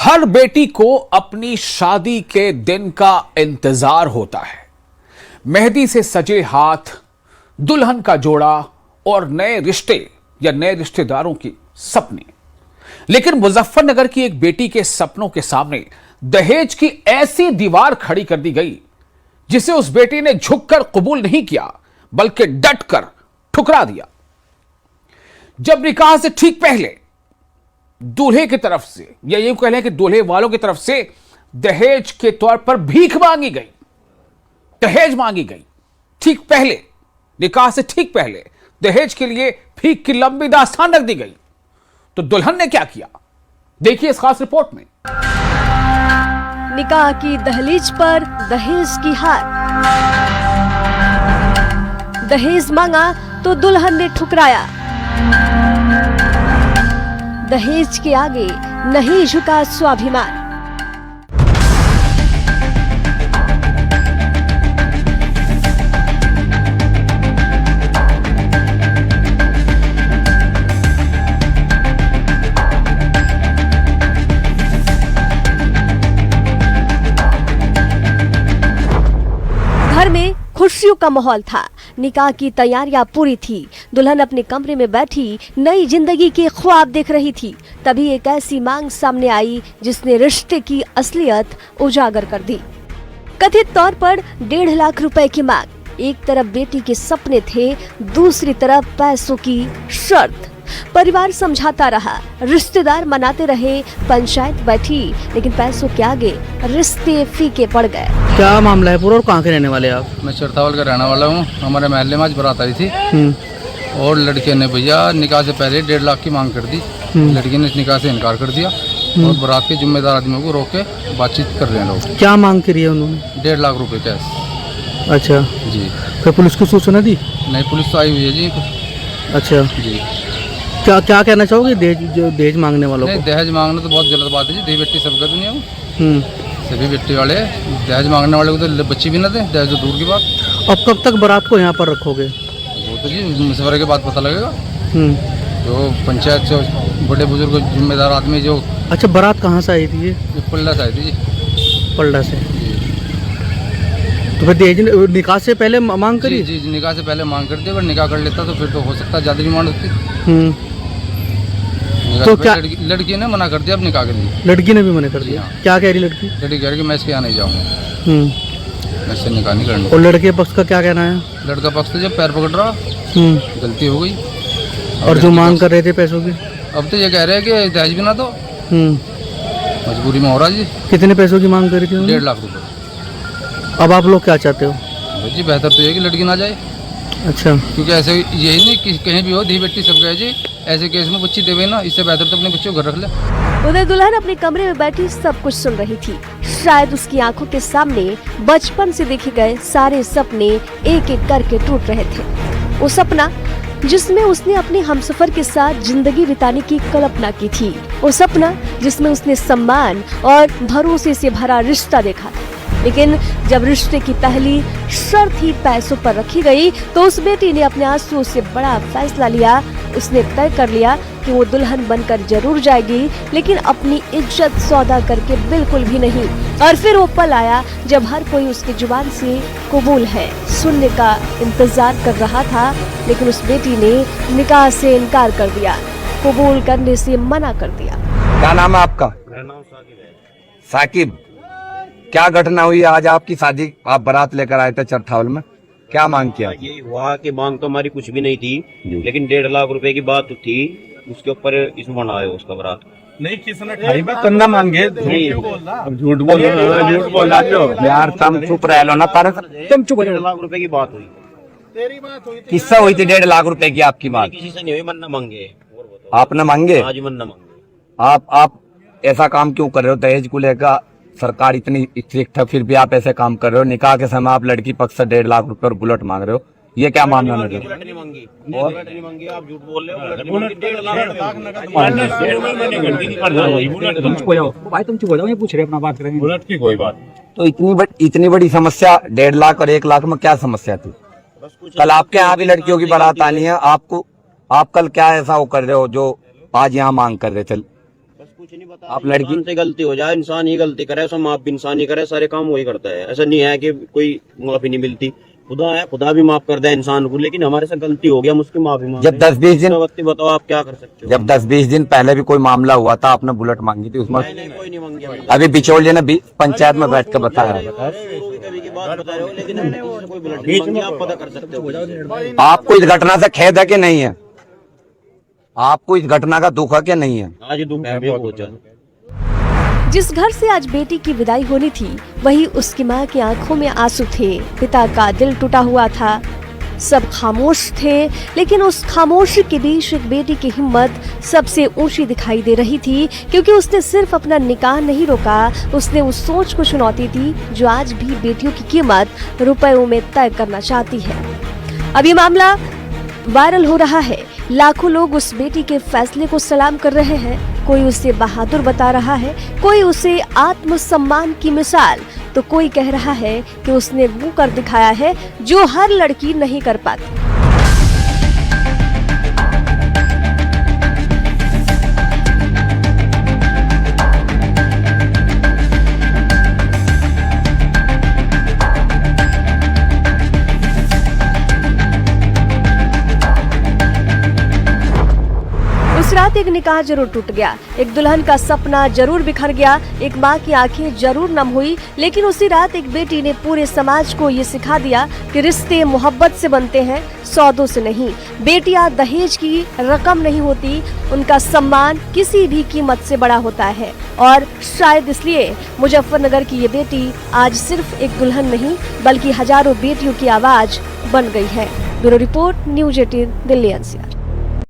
हर बेटी को अपनी शादी के दिन का इंतजार होता है। मेहंदी से सजे हाथ, दुल्हन का जोड़ा और नए रिश्ते या नए रिश्तेदारों की सपने। लेकिन मुजफ्फरनगर की एक बेटी के सपनों के सामने दहेज की ऐसी दीवार खड़ी कर दी गई जिसे उस बेटी ने झुककर कबूल नहीं किया बल्कि डटकर ठुकरा दिया। जब निकाह से ठीक पहले दूल्हे की तरफ से या यूं कह लें कि दूल्हे वालों की तरफ से दहेज के तौर पर भीख मांगी गई, दहेज मांगी गई, ठीक पहले निकाह से ठीक पहले दहेज के लिए भीख की लंबी दास्तान रख दी गई, तो दुल्हन ने क्या किया, देखिए इस खास रिपोर्ट में। निकाह की दहलीज पर दहेज की हार। दहेज मांगा तो दुल्हन ने ठुकराया। दहेज के आगे नहीं झुका स्वाभिमान। घर में खुशियों का माहौल था। निकाह की तैयारियां पूरी थी। दुल्हन अपने कमरे में बैठी नई जिंदगी के ख्वाब देख रही थी। तभी एक ऐसी मांग सामने आई जिसने रिश्ते की असलियत उजागर कर दी। कथित तौर पर 1.5 लाख रुपए की मांग। एक तरफ बेटी के सपने थे, दूसरी तरफ पैसों की शर्त। परिवार समझाता रहा, रिश्तेदार मनाते रहे, पंचायत बैठी, लेकिन पैसों के आगे रिश्ते फीके पड़ गए। क्या मामला है पूरा और कहाँ के रहने वाले आप? मैं चरतावल का रहने वाला हूँ। हमारे महल्ले में आज बारात आई थी और लड़के ने भैया निकाह से पहले 1.5 लाख की मांग कर दी। लड़की ने इस निकाह से इनकार कर दिया और बारात के जिम्मेदार आदमियों को रोक के बातचीत कर रहे हैं लोग। क्या मांग करी है उन्होंने? 1.5 लाख रुपए कैश। अच्छा जी। फिर पुलिस को सूचना दी? नहीं, पुलिस तो आई हुई है जी। अच्छा जी। क्या क्या कहना चाहोगे दहेज मांगने वालों को? दहेज मांगना तो बहुत गलत बात है जी। धी बेटी सबका दुनिया में सभी बेटी वाले दहेज मांगने वाले को तो बच्ची भी ना दे, दहेज तो दूर की बात। अब कब तक बारात को यहाँ पर रखोगे? वो तो जी मशवरे के बाद पता लगेगा। जो पंचायत से बड़े बुजुर्ग जिम्मेदार आदमी जो। अच्छा, बारात कहाँ से आई थी? ये पल्ला से आई थी जी। पलड़ा से। तो फिर दहेज निकाह से पहले मांग करी? जी, निकाह से पहले मांग करती है। अगर निकाह कर लेता तो फिर तो हो सकता है ज़्यादा डिमांड होती। तो क्या लड़की ने मना कर दिया अब निकाह के लिए? लड़की ने भी मना कर दिया? क्या कह रही लड़की? लड़की कह रही कि मैं इसके यहाँ नहीं जाऊँगा, मैं इससे निकाह नहीं करना। और लड़के पक्ष का क्या कहना है? लड़का पक्ष तो जब पैर पकड़ रहा, गलती हो गई। और जो मांग कर रहे थे पैसों की? अब तो ये कह रहे हैं कि दहेज भी ना दो, मजबूरी में हो रहा जी। कितने पैसों की मांग करी थी? 1.5 लाख रुपए। अब आप लोग क्या चाहते हो? जी बेहतर तो ये कि लड़की ना जाए। अच्छा, क्योंकि ऐसे यही नहीं कि कहीं भी हो धी बेटी सब गए जी। ऐसे केस में बच्ची देवे ना, इससे बेहतर तो अपने बच्चों को घर रख ले। उधर दुल्हन अपने कमरे में बैठी सब कुछ सुन रही थी। शायद उसकी आंखों के सामने बचपन से देखे गए सारे सपने एक एक करके टूट रहे थे। वो सपना जिसमें उसने अपने हमसफर के साथ जिंदगी बिताने की कल्पना की थी। वो सपना जिसमें उसने सम्मान और भरोसे से भरा रिश्ता देखा था। लेकिन जब रिश्ते की पहली शर्त ही पैसों पर रखी गई तो उस बेटी ने अपने आंसुओं से बड़ा फैसला लिया। उसने तय कर लिया कि वो दुल्हन बनकर जरूर जाएगी, लेकिन अपनी इज्जत सौदा करके बिल्कुल भी नहीं। और फिर वो पल आया जब हर कोई उसकी जुबान से कबूल है सुनने का इंतजार कर रहा था, लेकिन उस बेटी ने निकाह से इनकार कर दिया, कबूल करने से मना कर दिया। क्या नाम है आपका? मेरा नाम साकिब। क्या घटना हुई आज आपकी शादी, आप बारात लेकर आए थे चरथावल में, क्या मांग किया? ये वहाँ की मांग तो हमारी कुछ भी नहीं थी, लेकिन 1.5 लाख रुपए की बात थी। उसके ऊपर इसमें बनाया उसका बारात नहीं, किसने ठाई में कंधा मांगे? अब झूठ बोल यार तुम चुप रह लो ना, पर तुम चुप। 1.5 लाख रुपए की बात हुई। किस्सा हुई थी 1.5 लाख रुपए की आपकी मांग? किसी से नहीं हुई, मन्ना मांगे। आपने मांगे? आज मन्ना मांगे। आप ऐसा काम क्यों कर रहे हो? दहेज को लेकर सरकार इतनी स्ट्रिक्ट है, फिर भी आप ऐसे काम कर रहे हो। निकाह के समय आप लड़की पक्ष से 1.5 लाख रुपए और बुलेट मांग रहे हो, ये क्या मामला है? नहीं मांगी, नहीं मांगी, आप झूठ बोल रहे हो। 1.5 लाख भाई तुम चुप हो जाओ, ये पूछ रहे अपना बात करेंगे। बुलेट की कोई बात। तो इतनी बड़ी समस्या 1.5 लाख और 1 लाख में क्या समस्या थी? कल आपके यहाँ भी लड़कियों की बारात आनी है, आप कल क्या ऐसा वो कर रहे हो जो आज यहाँ मांग कर रहे थे? कुछ नहीं बता। आप लड़की इंसान से गलती हो जाए, इंसान ही गलती करे, सब माफ भी इंसान ही करे, सारे काम वही करता है। ऐसा नहीं है कि कोई माफी नहीं मिलती, खुदा है, खुदा भी माफ कर दे इंसान को, लेकिन हमारे से गलती हो गया, हम उसकी माफी मांग जब 10-20 दिन वक्त बताओ आप क्या कर सकते हो। जब 10-20 दिन पहले भी कोई मामला हुआ था, आपने बुलेट मांगी थी उसमें। नहीं, कोई नहीं मांगी हमने। अभी बिचौलिए ने पंचायत में बैठ कर बताया। कभी की बात बता रहे हो, लेकिन हमने किसी से कोई बुलेट नहीं मांगी, आप पता कर सकते हो। आपको इस घटना से खेद है कि नहीं है? आपको इस घटना का दुख है कि नहीं है? आज दुख है बहुत ज्यादा। जिस घर से आज बेटी की विदाई होनी थी, वही उसकी मां की आंखों में आंसू थे, पिता का दिल टूटा हुआ था। सब खामोश थे, लेकिन उस खामोशी के बीच एक बेटी की हिम्मत सबसे ऊंची दिखाई दे रही थी, क्योंकि उसने सिर्फ अपना निकाह नहीं रोका, उसने उस सोच को चुनौती दी जो आज भी बेटियों की कीमत रुपयों में तय करना चाहती है। अब ये मामला वायरल हो रहा है, लाखों लोग उस बेटी के फैसले को सलाम कर रहे हैं। कोई उसे बहादुर बता रहा है, कोई उसे आत्मसम्मान की मिसाल, तो कोई कह रहा है कि उसने वो कर दिखाया है जो हर लड़की नहीं कर पाती। रात एक निकाह जरूर टूट गया, एक दुल्हन का सपना जरूर बिखर गया, एक माँ की आंखें जरूर नम हुई, लेकिन उसी रात एक बेटी ने पूरे समाज को ये सिखा दिया कि रिश्ते मोहब्बत से बनते हैं, सौदों से नहीं। बेटियां दहेज की रकम नहीं होती, उनका सम्मान किसी भी कीमत से बड़ा होता है। और शायद इसलिए मुजफ्फरनगर की ये बेटी आज सिर्फ एक दुल्हन नहीं, बल्कि हजारों बेटियों की आवाज बन गई है। Bureau report, news 18, Delhi NCR।